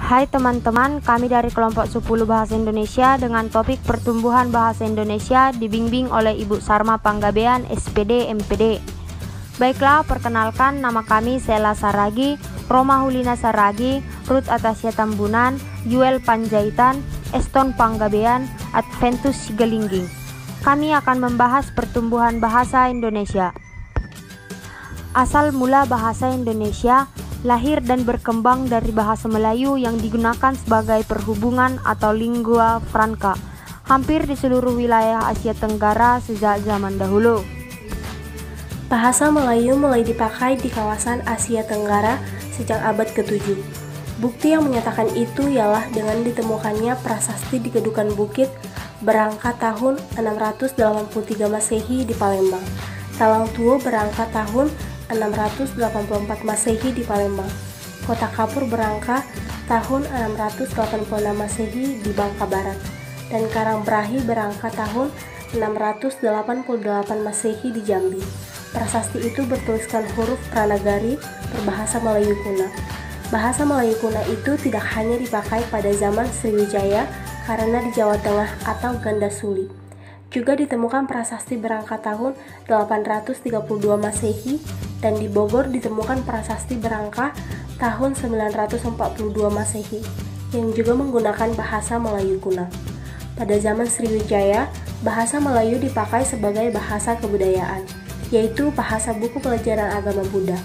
Hai teman-teman, kami dari kelompok 10 Bahasa Indonesia dengan topik pertumbuhan bahasa Indonesia dibimbing oleh Ibu Sarma Panggabean, SPD, MPD. Baiklah, perkenalkan, nama kami Sela Saragi, Roma Hulina Saragi, Ruth Atasya Tambunan, Yuel Panjaitan, Eston Panggabean, Adventus Sigalingging. Kami akan membahas pertumbuhan bahasa Indonesia. Asal mula bahasa Indonesia lahir dan berkembang dari bahasa Melayu yang digunakan sebagai perhubungan atau lingua franca hampir di seluruh wilayah Asia Tenggara sejak zaman dahulu. Bahasa Melayu mulai dipakai di kawasan Asia Tenggara sejak abad ke-7. Bukti yang menyatakan itu ialah dengan ditemukannya prasasti di Kedukan Bukit berangkat tahun 683 Masehi di Palembang. Talang Tuo berangkat tahun 684 Masehi di Palembang. Kota Kapur berangka tahun 686 Masehi di Bangka Barat, dan Karangbrahi berangka tahun 688 Masehi di Jambi. Prasasti itu bertuliskan huruf Pranagari berbahasa Melayu kuno. Bahasa Melayu kuno itu tidak hanya dipakai pada zaman Sriwijaya karena di Jawa Tengah atau Ganda Suli. Juga ditemukan prasasti berangkat tahun 832 Masehi, dan di Bogor ditemukan prasasti berangka tahun 942 Masehi yang juga menggunakan bahasa Melayu kuno. Pada zaman Sriwijaya, bahasa Melayu dipakai sebagai bahasa kebudayaan, yaitu bahasa buku pelajaran agama Buddha.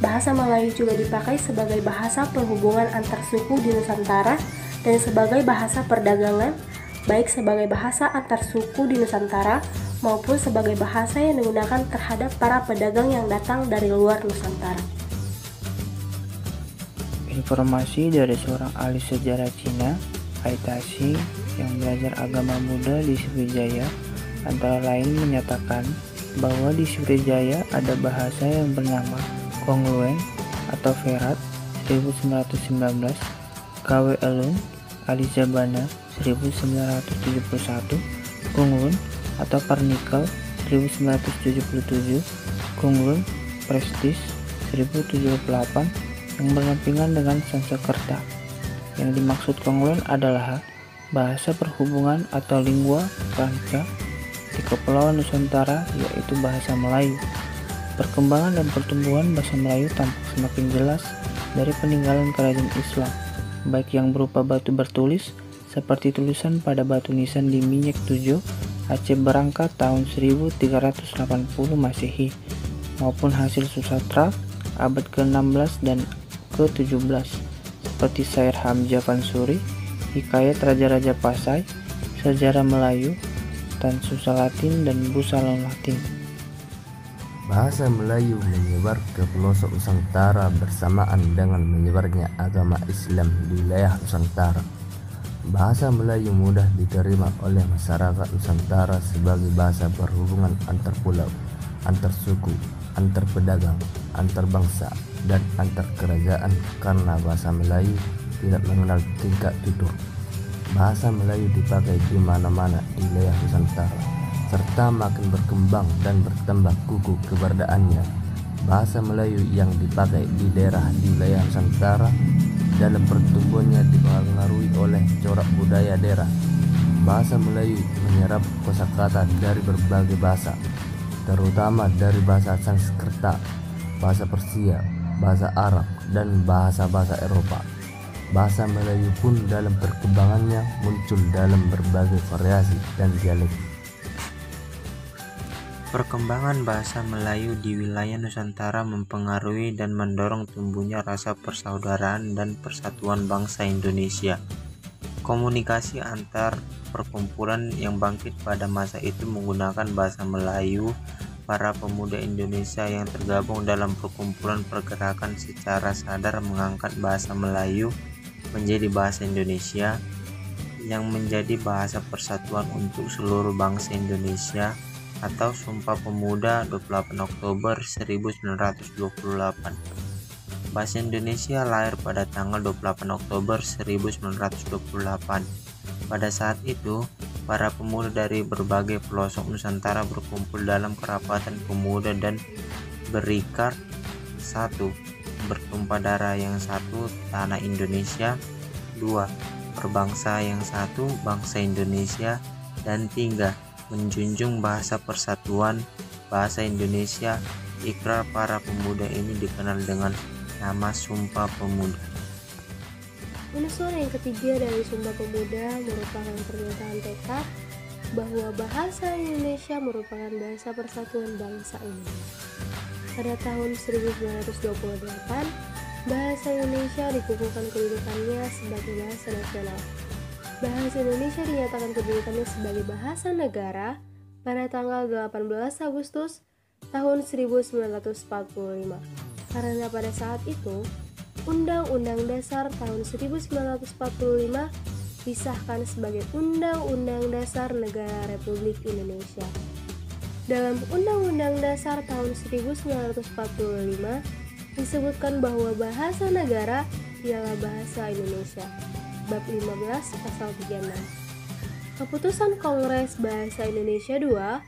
Bahasa Melayu juga dipakai sebagai bahasa perhubungan antar suku di Nusantara dan sebagai bahasa perdagangan, baik sebagai bahasa antar suku di Nusantara maupun sebagai bahasa yang digunakan terhadap para pedagang yang datang dari luar Nusantara. Informasi dari seorang ahli sejarah Cina, Aitashi, yang belajar agama Buddha di Sriwijaya, antara lain menyatakan bahwa di Sriwijaya ada bahasa yang bernama Kongluen atau Ferat 1919, Kawe Elun, Alizabana 1971, Kunglun atau Karnikel 1977, Kunglun Prestis 1078 yang berdampingan dengan Sanskerta. Yang dimaksud Konglun adalah bahasa perhubungan atau lingua franca di Kepulauan Nusantara, yaitu bahasa Melayu. Perkembangan dan pertumbuhan bahasa Melayu tampak semakin jelas dari peninggalan kerajaan Islam, baik yang berupa batu bertulis seperti tulisan pada batu nisan di Minyak 7, Aceh berangkat tahun 1380 Masehi, maupun hasil susatra abad ke-16 dan ke-17 seperti Syair Hamzah Pansuri, Hikayat Raja-Raja Pasai, Sejarah Melayu, Tansusa Latin, dan Busalon Latin. Bahasa Melayu menyebar ke pelosok Nusantara bersamaan dengan menyebarnya agama Islam di wilayah Nusantara. Bahasa Melayu mudah diterima oleh masyarakat Nusantara sebagai bahasa perhubungan antar pulau, antar suku, antar pedagang, antar bangsa, dan antar kerajaan karena bahasa Melayu tidak mengenal tingkat tutur. Bahasa Melayu dipakai di mana-mana di wilayah Nusantara, serta makin berkembang dan bertambah kukuh keberadaannya. Bahasa Melayu yang dipakai di daerah di wilayah Nusantara dalam pertumbuhannya dipengaruhi oleh corak budaya daerah. Bahasa Melayu menyerap kosakata dari berbagai bahasa, terutama dari bahasa Sanskerta, bahasa Persia, bahasa Arab, dan bahasa-bahasa Eropa. Bahasa Melayu pun dalam perkembangannya muncul dalam berbagai variasi dan dialek. Perkembangan bahasa Melayu di wilayah Nusantara mempengaruhi dan mendorong tumbuhnya rasa persaudaraan dan persatuan bangsa Indonesia. Komunikasi antar perkumpulan yang bangkit pada masa itu menggunakan bahasa Melayu. Para pemuda Indonesia yang tergabung dalam perkumpulan pergerakan secara sadar mengangkat bahasa Melayu menjadi bahasa Indonesia yang menjadi bahasa persatuan untuk seluruh bangsa Indonesia, atau Sumpah Pemuda 28 Oktober 1928. Bahasa Indonesia lahir pada tanggal 28 Oktober 1928. Pada saat itu, para pemuda dari berbagai pelosok Nusantara berkumpul dalam kerapatan pemuda dan berikat satu, bertumpah darah yang satu, tanah Indonesia, 2. Berbangsa yang satu, bangsa Indonesia. Dan 3. Menjunjung bahasa persatuan, bahasa Indonesia. Ikrar para pemuda ini dikenal dengan nama Sumpah Pemuda. Unsur yang ketiga dari Sumpah Pemuda merupakan pernyataan tekad bahwa bahasa Indonesia merupakan bahasa persatuan bangsa Indonesia. Pada tahun 1928, bahasa Indonesia dikukuhkan kedudukannya sebagai bahasa nasional. Bahasa Indonesia dinyatakan kedudukannya sebagai bahasa negara pada tanggal 18 Agustus tahun 1945. Karena pada saat itu, Undang-Undang Dasar tahun 1945 disahkan sebagai Undang-Undang Dasar Negara Republik Indonesia. Dalam Undang-Undang Dasar tahun 1945 disebutkan bahwa bahasa negara ialah bahasa Indonesia. Bab 15 pasal 36. Keputusan Kongres Bahasa Indonesia II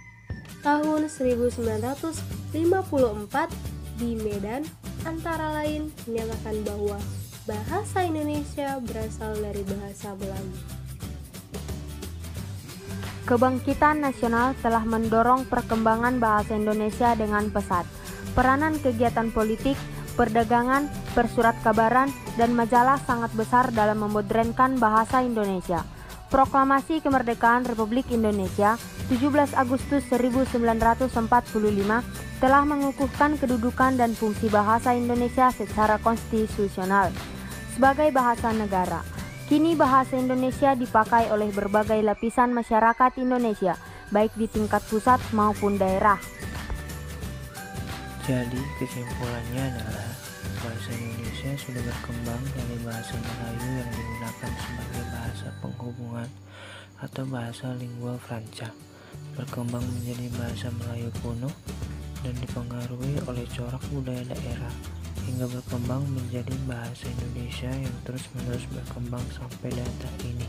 tahun 1954 di Medan antara lain menyatakan bahwa bahasa Indonesia berasal dari bahasa Melayu. Kebangkitan nasional telah mendorong perkembangan bahasa Indonesia dengan pesat. Peranan kegiatan politik, perdagangan, persurat kabaran, dan majalah sangat besar dalam memodernkan bahasa Indonesia. Proklamasi Kemerdekaan Republik Indonesia 17 Agustus 1945 telah mengukuhkan kedudukan dan fungsi bahasa Indonesia secara konstitusional sebagai bahasa negara. Kini bahasa Indonesia dipakai oleh berbagai lapisan masyarakat Indonesia, baik di tingkat pusat maupun daerah. Jadi kesimpulannya adalah bahasa Indonesia sudah berkembang dari bahasa Melayu yang digunakan sebagai bahasa penghubungan atau bahasa lingua franca, berkembang menjadi bahasa Melayu kuno dan dipengaruhi oleh corak budaya daerah, hingga berkembang menjadi bahasa Indonesia yang terus-menerus berkembang sampai data ini.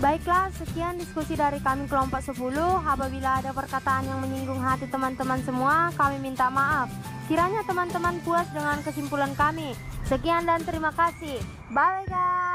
Baiklah, sekian diskusi dari kami kelompok 10. Apabila ada perkataan yang menyinggung hati teman-teman semua, kami minta maaf. Kiranya teman-teman puas dengan kesimpulan kami. Sekian dan terima kasih. Bye guys.